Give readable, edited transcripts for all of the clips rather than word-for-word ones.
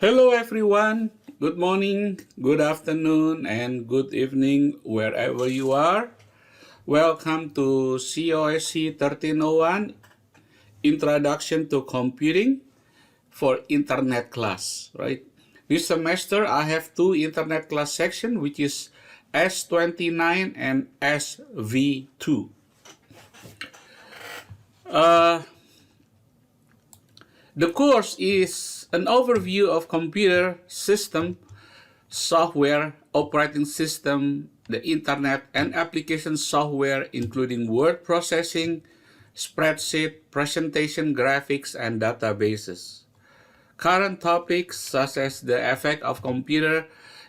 Hello everyone, good morning, good afternoon, and good evening wherever you are. Welcome to COSC 1301, Introduction to Computing for Internet class, right? This semester I have two internet class sections, which is S29 and SV2. The course is an overview of computer system, software, operating system, the internet, and application software including word processing, spreadsheet, presentation, graphics, and databases. Current topics such as the effect of computer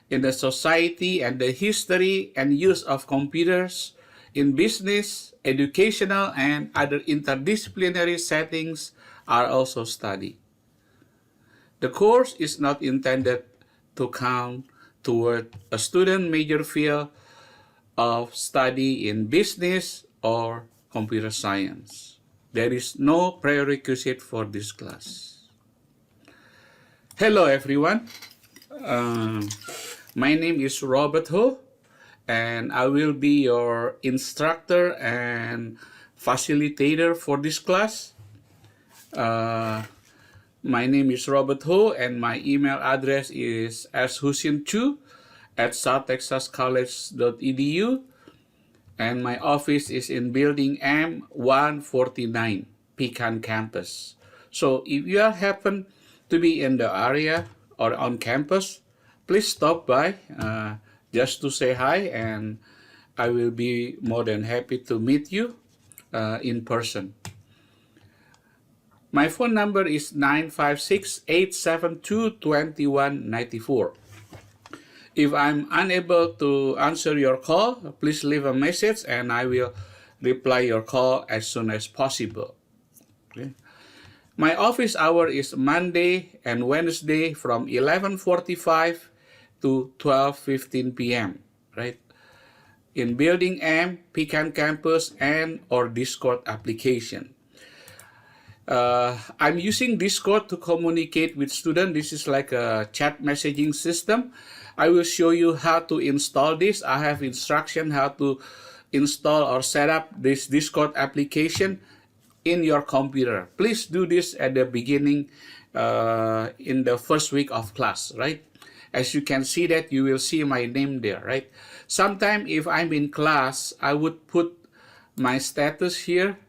in the society and the history and use of computers in business, educational, and other interdisciplinary settings are also studied. The course is not intended to count toward a student major field of study in business or computer science. There is no prerequisite for this class. Hello everyone. My name is Robert Ho, and I will be your instructor and facilitator for this class. My name is Robert Ho, and my email address is shusin2@southtexascollege.edu, and my office is in Building M149, Pecan Campus. So if you happen to be in the area or on campus, please stop by just to say hi, and I will be more than happy to meet you in person. My phone number is 956-872-2194. If I'm unable to answer your call, please leave a message and I will reply your call as soon as possible. Okay. My office hour is Monday and Wednesday from 11:45 to 12:15 p.m. right? In Building M, Pecan Campus, and or Discord application. I'm using Discord to communicate with students. This is like a chat messaging system. I will show you how to install this. I have instruction how to install or set up this Discord application in your computer. Please do this at the beginning in the first week of class, right? As you can see that you will see my name there, right? Sometime if I'm in class, I would put my status here.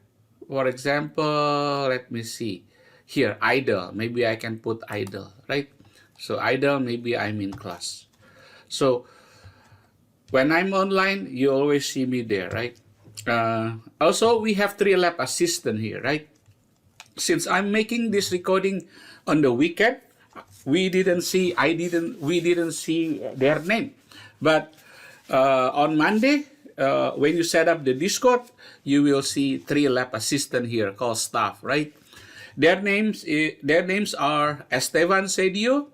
For example, let me see. Here, idle. Maybe I can put idle, right? So idle, maybe I'm in class. So when I'm online, you always see me there, right? Also, we have 3 lab assistant here, right? Since I'm making this recording on the weekend, we didn't see their name. But on Monday, when you set up the Discord, you will see 3 lab assistant here called staff, right? Their names are Esteban Cedio,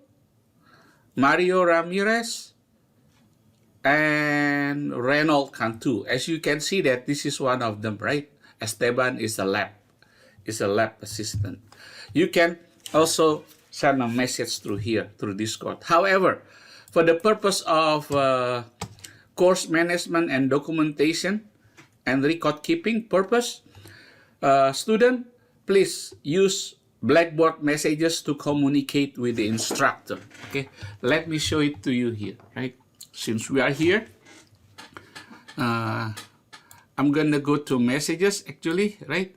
Mario Ramirez, and Reynold Cantu. As you can see that this is one of them, right? Esteban is a lab assistant. You can also send a message through here, through Discord. However, for the purpose of course management and documentation and record keeping purpose, student, please use Blackboard messages to communicate with the instructor. Okay, let me show it to you here, right? Since we are here, I'm gonna go to messages actually, right?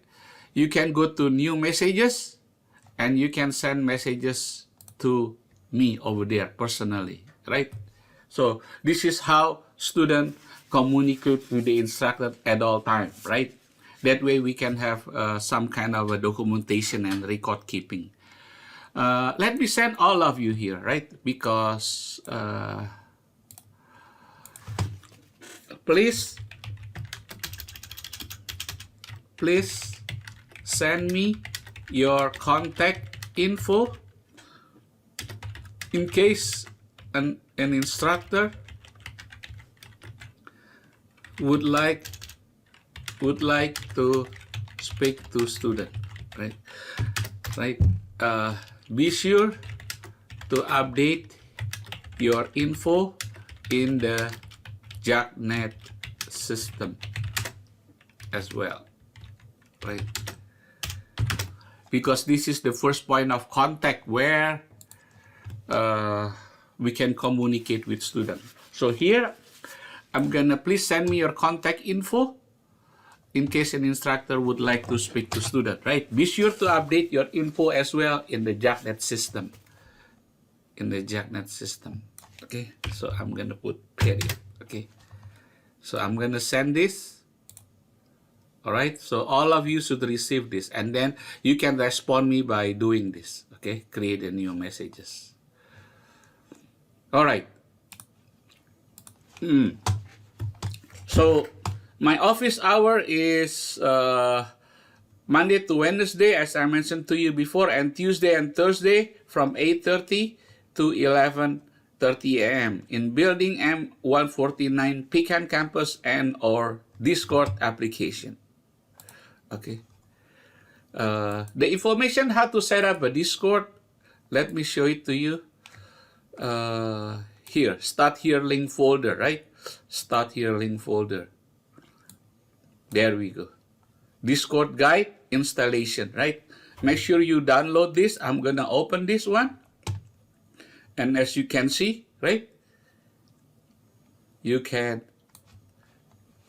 You can go to new messages and you can send messages to me over there personally, right? So this is how students communicate with the instructor at all times, right? That way we can have some kind of a documentation and record keeping. Let me send all of you here, right? Because please send me your contact info in case an instructor would like to speak to student, right? Be sure to update your info in the JACnet system as well, right? Because this is the first point of contact where we can communicate with students. So here, I'm gonna please send me your contact info in case an instructor would like to speak to student, right? Be sure to update your info as well in the JACnet system. Okay? So I'm gonna put period, okay? So I'm gonna send this. All right, so all of you should receive this, and then you can respond me by doing this, okay? Create a new messages. All right. So my office hour is Monday to Wednesday, as I mentioned to you before, and Tuesday and Thursday from 8:30 to 11:30 a.m. in Building M149 Pecan Campus and or Discord application. Okay. The information how to set up a Discord, let me show it to you. Here, start here link folder, right? Start here link folder. There we go. Discord guide installation, right? Make sure you download this. I'm gonna open this one. And as you can see, right? You can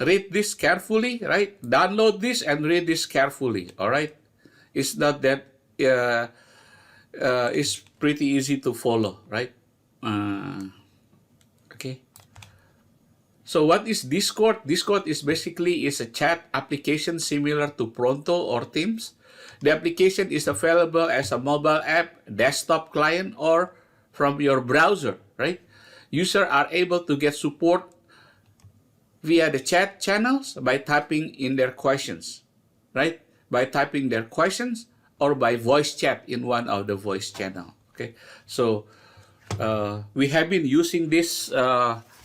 read this carefully, right? Download this and read this carefully, all right? It's not that, it's pretty easy to follow, right? Okay. So what is Discord? Discord is basically a chat application similar to Pronto or Teams. The application is available as a mobile app, desktop client, or from your browser, right? Users are able to get support via the chat channels by typing in their questions, right? By typing their questions or by voice chat in one of the voice channel, okay? So we have been using this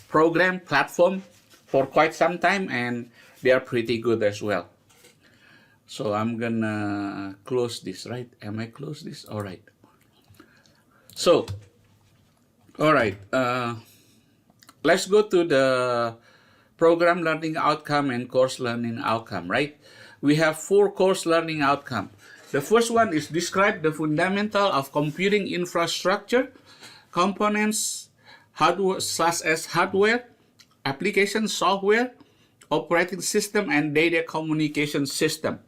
program platform for quite some time, and they are pretty good as well. So I'm gonna close this, right? Am I close this? All right. So, all right. Let's go to the program learning outcome and course learning outcome, right? We have 4 course learning outcome. The first one is describe the fundamental of computing infrastructure, components, hardware, such as hardware, application software, operating system, and data communication system.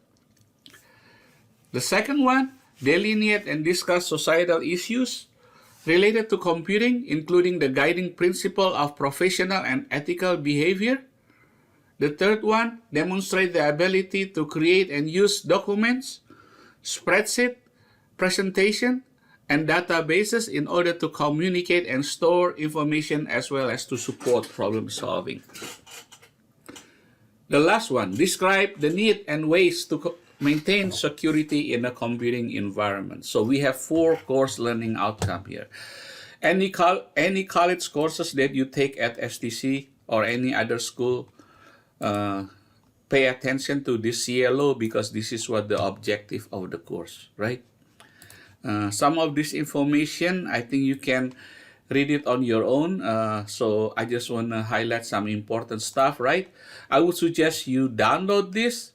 The second one, delineate and discuss societal issues related to computing, including the guiding principle of professional and ethical behavior. The third one, demonstrate the ability to create and use documents, spreadsheet, presentation, and databases in order to communicate and store information as well as to support problem solving. The last one, describe the need and ways to maintain security in a computing environment. So we have 4 course learning outcome here. Any college courses that you take at STC or any other school, pay attention to this CLO because this is what the objective of the course, right? Some of this information, I think you can read it on your own. So I just want to highlight some important stuff, right? I would suggest you download this,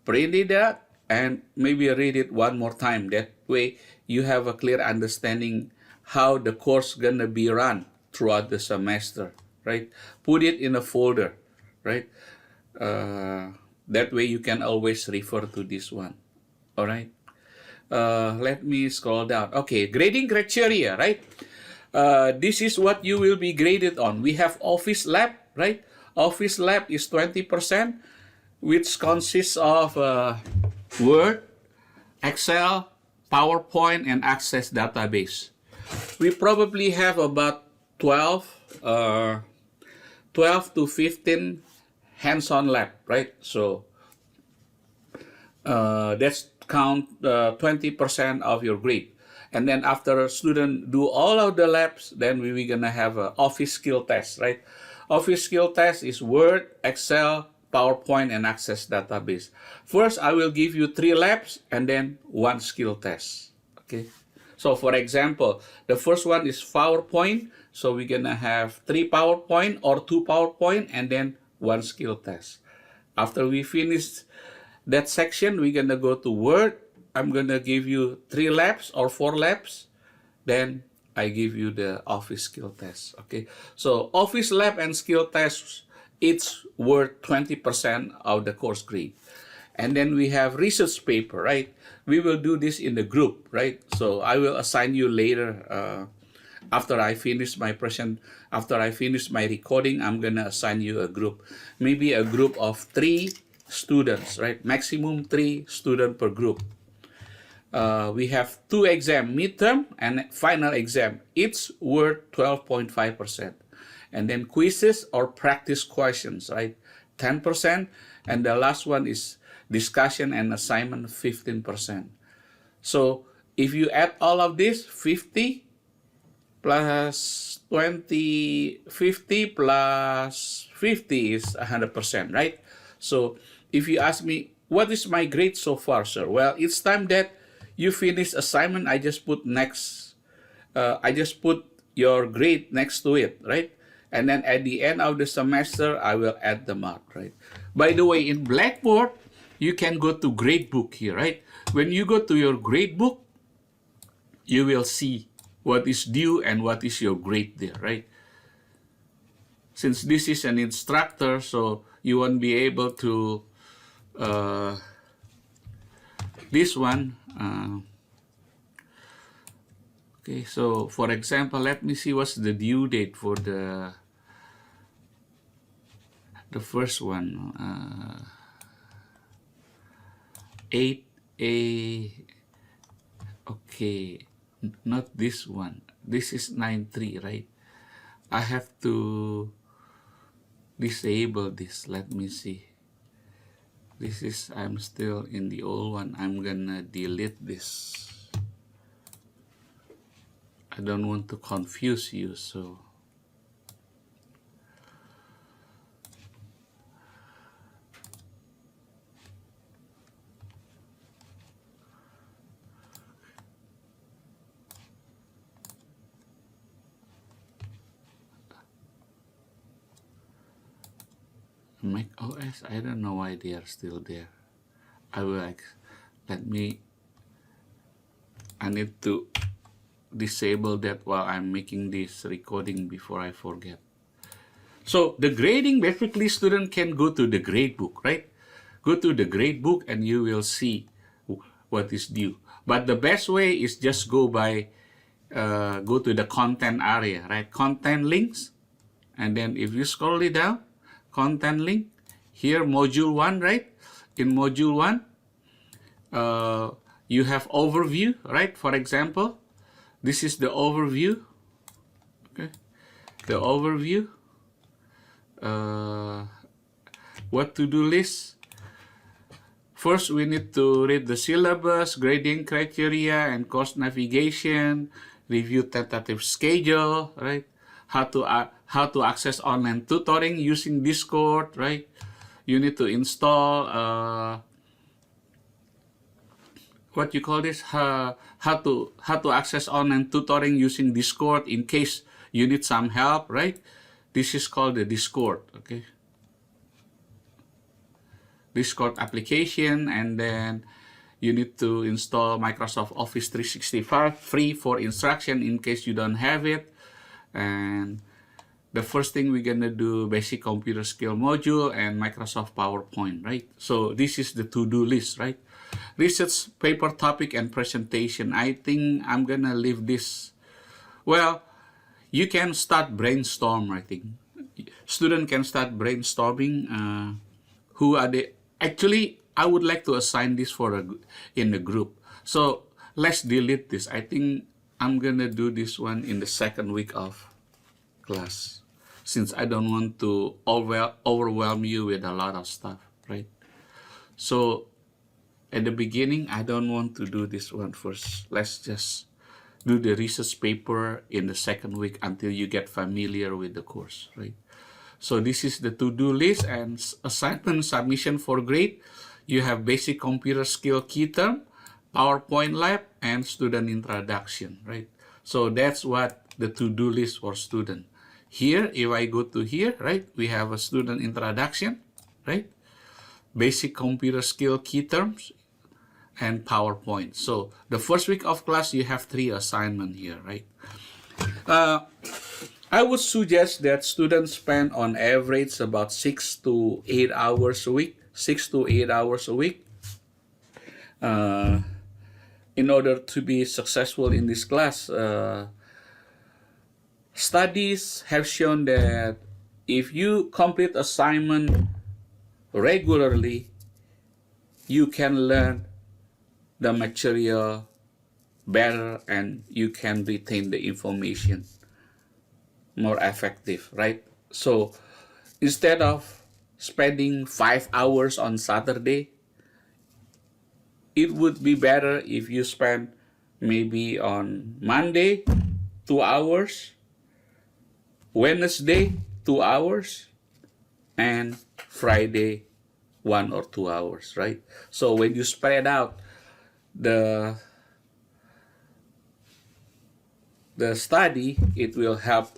print it out, and maybe read it one more time. That way you have a clear understanding how the course gonna be run throughout the semester, right? Put it in a folder, right? That way you can always refer to this one, all right? Let me scroll down. Okay, grading criteria, right? This is what you will be graded on. We have Office Lab, right? Office Lab is 20%, which consists of Word, Excel, PowerPoint, and Access database. We probably have about 12 to 15 hands-on lab, right? So that's count 20% of your grade. And then after a student do all of the labs, then we're gonna have an office skill test, right? Office skill test is Word, Excel, PowerPoint, and Access database. First, I will give you 3 labs and then 1 skill test, okay? So for example, the first one is PowerPoint. So we're gonna have 3 PowerPoint or 2 PowerPoint and then 1 skill test. After we finish that section, we're gonna go to Word. I'm gonna give you 3 labs or 4 labs. Then I give you the Office skill test. Okay. So Office lab and skill tests, it's worth 20% of the course grade. And then we have research paper, right? We will do this in the group, right? So I will assign you later after I finish my after I finish my recording, I'm gonna assign you a group, maybe a group of 3 students, right? Maximum 3 students per group. We have 2 exams, midterm and final exam. It's worth 12.5%. And then quizzes or practice questions, right? 10%. And the last one is discussion and assignment, 15%. So if you add all of this, 50 plus 20, 50 plus 50 is 100%, right? So if you ask me, what is my grade so far, sir? Well, it's time that you finish assignment. I just put your grade next to it, right? And then at the end of the semester, I will add the mark, right? By the way, in Blackboard, you can go to gradebook here, right? When you go to your gradebook, you will see what is due and what is your grade there, right? Since this is an instructor, so you won't be able to this one. Okay, so for example, let me see what's the due date for the first one. 8A. Okay, not this one. This is 9.3, right? I have to disable this. Let me see. This is, I'm still in the old one. I'm gonna delete this. I don't want to confuse you, so. Mac OS, I don't know why they are still there. I need to disable that while I'm making this recording before I forget. So the grading, basically student can go to the grade book, right? Go to the grade book and you will see what is due. But the best way is just go to the content area, right? Content links. And then if you scroll it down, content link, here module 1, right? In module 1, you have overview, right? For example, this is the overview, okay? The overview, what to-do list. First, we need to read the syllabus, grading criteria, and course navigation, review tentative schedule, right? How to access online tutoring using Discord, right? You need to install what you call this? How to access online tutoring using Discord in case you need some help, right? This is called the Discord, okay? Discord application, and then you need to install Microsoft Office 365 free for instruction in case you don't have it. And the first thing we're gonna do, basic computer skill module and Microsoft PowerPoint, right? So this is the to-do list, right? Research paper topic and presentation. I think I'm gonna leave this. Well, you can start brainstorm, I think. Student can start brainstorming. Who are they? Actually, I would like to assign this in the group. So let's delete this. I think I'm gonna do this one in the second week of class, since I don't want to overwhelm you with a lot of stuff, right? So at the beginning, I don't want to do this one first. Let's just do the research paper in the second week until you get familiar with the course, right? So this is the to-do list and assignment submission for grade. You have basic computer skill key term, PowerPoint lab, and student introduction, right? So that's what the to-do list for student. Here, if I go to here, right, we have a student introduction, right? Basic computer skill key terms, and PowerPoint. So the first week of class, you have 3 assignments here, right? I would suggest that students spend on average about 6 to 8 hours a week, 6 to 8 hours a week, in order to be successful in this class. Studies have shown that if you complete assignment regularly, you can learn the material better and you can retain the information more effective, right? So instead of spending 5 hours on Saturday, it would be better if you spend maybe on Monday 2 hours, Wednesday 2 hours, and Friday 1 or 2 hours, right? So when you spread out the study, it will help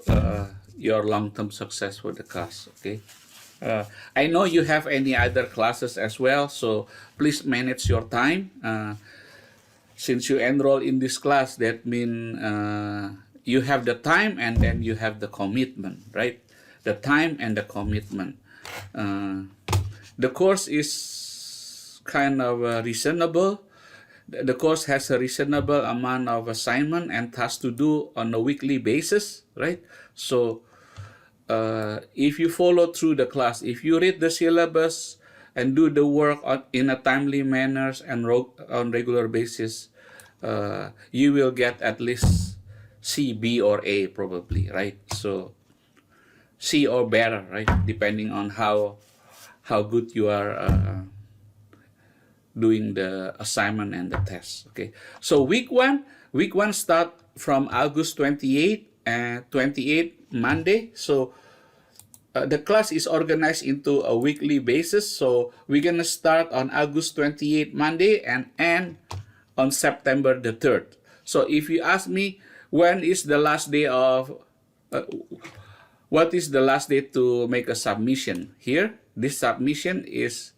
your long-term success for the class, okay? I know you have any other classes as well, so please manage your time. Since you enroll in this class, that means you have the time and then you have the commitment, right? The time and the commitment. The course is kind of reasonable. The course has a reasonable amount of assignment and tasks to do on a weekly basis, right? So if you follow through the class, if you read the syllabus and do the work in a timely manner and on regular basis, you will get at least C, B, or A probably, right? So C or better, right? Depending on how good you are doing the assignment and the test, okay? So week one start from August 28 and 28 Monday. So the class is organized into a weekly basis. So we're gonna start on August 28 Monday and end on September the 3rd. So if you ask me when is the last day of what is the last day to make a submission here, this submission is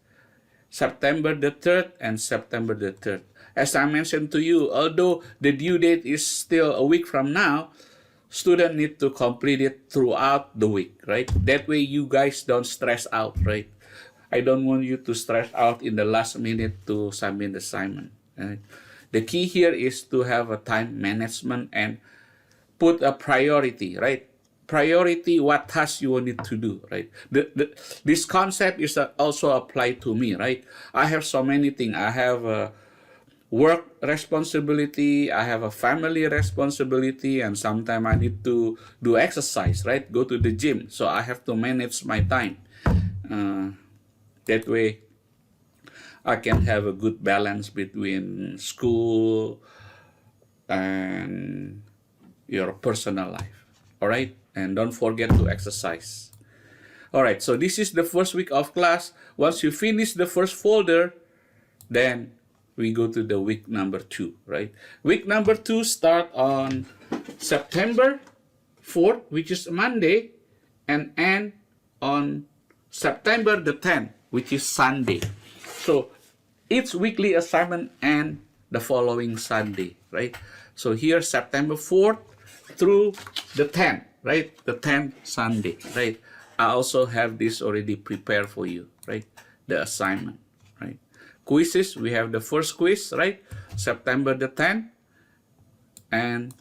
September the 3rd and September the 3rd. As I mentioned to you, although the due date is still a week from now, students need to complete it throughout the week, right? That way you guys don't stress out, right? I don't want you to stress out in the last minute to submit the assignment, right? The key here is to have a time management and put a priority, right? Priority what tasks you need to do, right? This concept is also applied to me, right? I have so many things. I have a work responsibility, I have a family responsibility, and sometimes I need to do exercise, right? Go to the gym. So I have to manage my time. That way, I can have a good balance between school and your personal life, all right? And don't forget to exercise. All right, so this is the first week of class. Once you finish the first folder, then we go to the week number 2, right? Week number 2 start on September 4th, which is Monday, and end on September the 10th, which is Sunday. So each weekly assignment and the following Sunday, right? So here, September 4th through the 10th, right? The 10th Sunday, right? I also have this already prepared for you, right? The assignment, right? Quizzes, we have the first quiz, right? September the 10th, and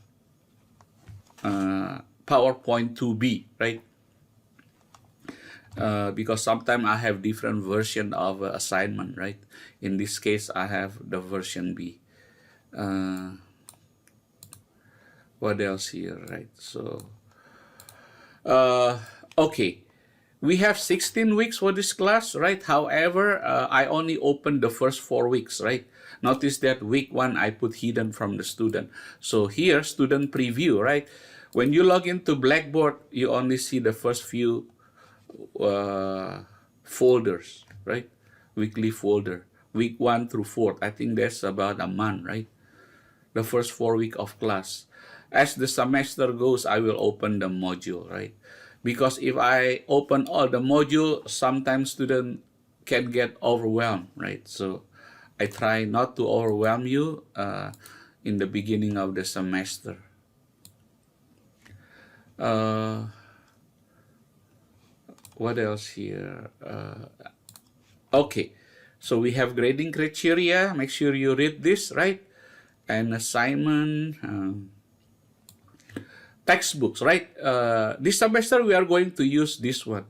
PowerPoint 2B, right? Because sometimes I have different version of assignment, right? In this case, I have the version B. What else here, right? So, okay. We have 16 weeks for this class, right? However, I only opened the first 4 weeks, right? Notice that week 1, I put hidden from the student. So here, student preview, right? When you log into Blackboard, you only see the first few folders, right? Weekly folder. week 1 through 4th. I think that's about a month, right? The first 4 weeks of class. As the semester goes, I will open the module, right? Because if I open all the module, sometimes students can get overwhelmed, right? So I try not to overwhelm you in the beginning of the semester. What else here? Okay, so we have grading criteria. Make sure you read this, right? And assignment, textbooks, right? This semester we are going to use this one.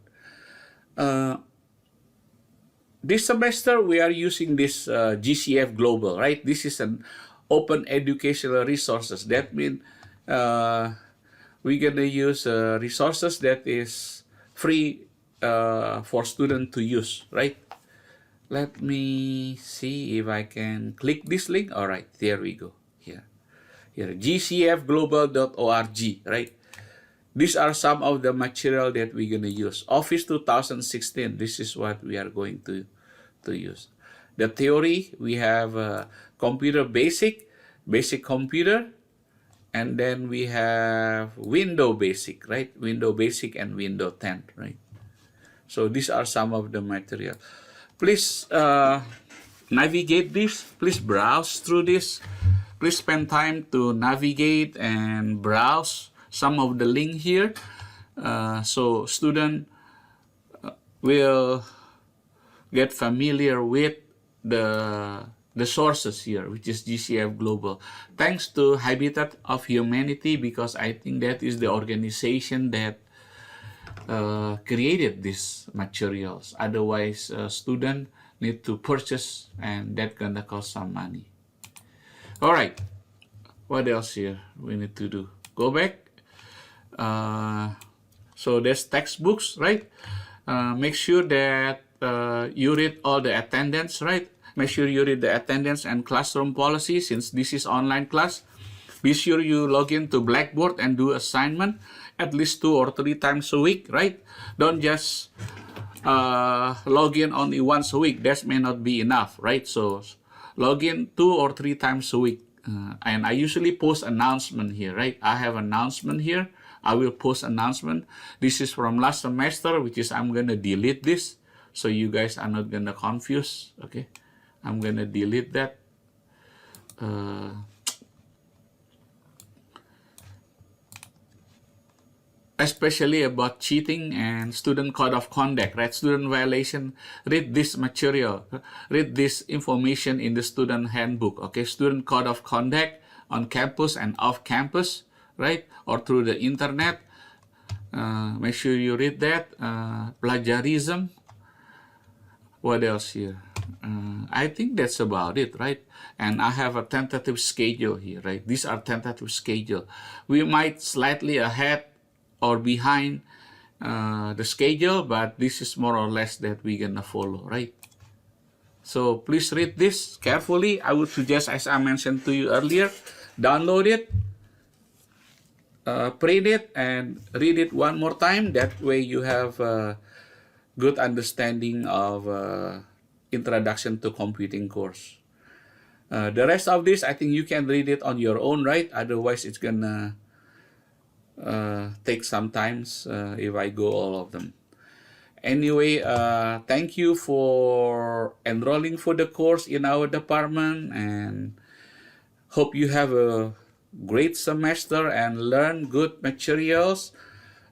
This semester we are using this GCF Global, right? This is an open educational resources. That means we're gonna use resources that is free for students to use, right? Let me see if I can click this link. All right, there we go. Here, gcfglobal.org, right? These are some of the material that we're gonna use. Office 2016. This is what we are going to use. The theory, we have computer basic computer, and then we have window basic, right? Window basic and window 10, right? So these are some of the material. Please navigate this. Please browse through this. Please spend time to navigate and browse some of the link here. So student will get familiar with the sources here, which is GCF Global. Thanks to Habitat of Humanity, because I think that is the organization that created these materials. Otherwise, student need to purchase, and that gonna cost some money. All right, what else here we need to do? Go back. So there's textbooks, right? Make sure that you read all the attendance, right? Make sure you read the attendance and classroom policy, since this is online class. Be sure you log into Blackboard and do assignment at least 2 or 3 times a week, right? Don't just log in only once a week. That may not be enough, right? So log in 2 or 3 times a week. And I usually post announcement here, right? I have announcement here. I will post announcement. This is from last semester, which is I'm going to delete this, so you guys are not going to confuse, okay? I'm going to delete that. Especially about cheating and student code of conduct, right? Student violation. Read this material. Read this information in the student handbook, okay? Student code of conduct on campus and off campus, right? Or through the internet. Make sure you read that. Plagiarism. What else here? I think that's about it, right? And I have a tentative schedule here, right? These are tentative schedule. We might slightly ahead or behind the schedule, but this is more or less that we're gonna follow, right? So please read this carefully. I would suggest, as I mentioned to you earlier, download it, print it, and read it one more time. That way you have a good understanding of Introduction to Computing course. The rest of this, I think you can read it on your own, right? Otherwise, it's gonna take some times if I go all of them. Anyway, thank you for enrolling for the course in our department, and hope you have a great semester and learn good materials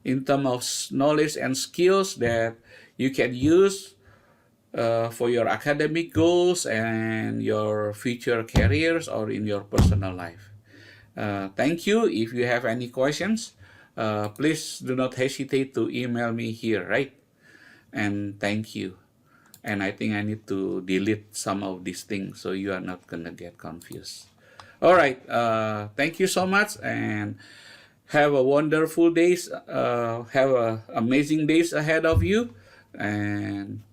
in terms of knowledge and skills that you can use for your academic goals and your future careers or in your personal life. Thank you. If you have any questions, please do not hesitate to email me here, right? And thank you. And I think I need to delete some of these things so you are not gonna get confused. All right. Thank you so much, and have a wonderful days. Have amazing days ahead of you, and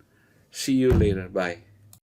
see you later. Bye.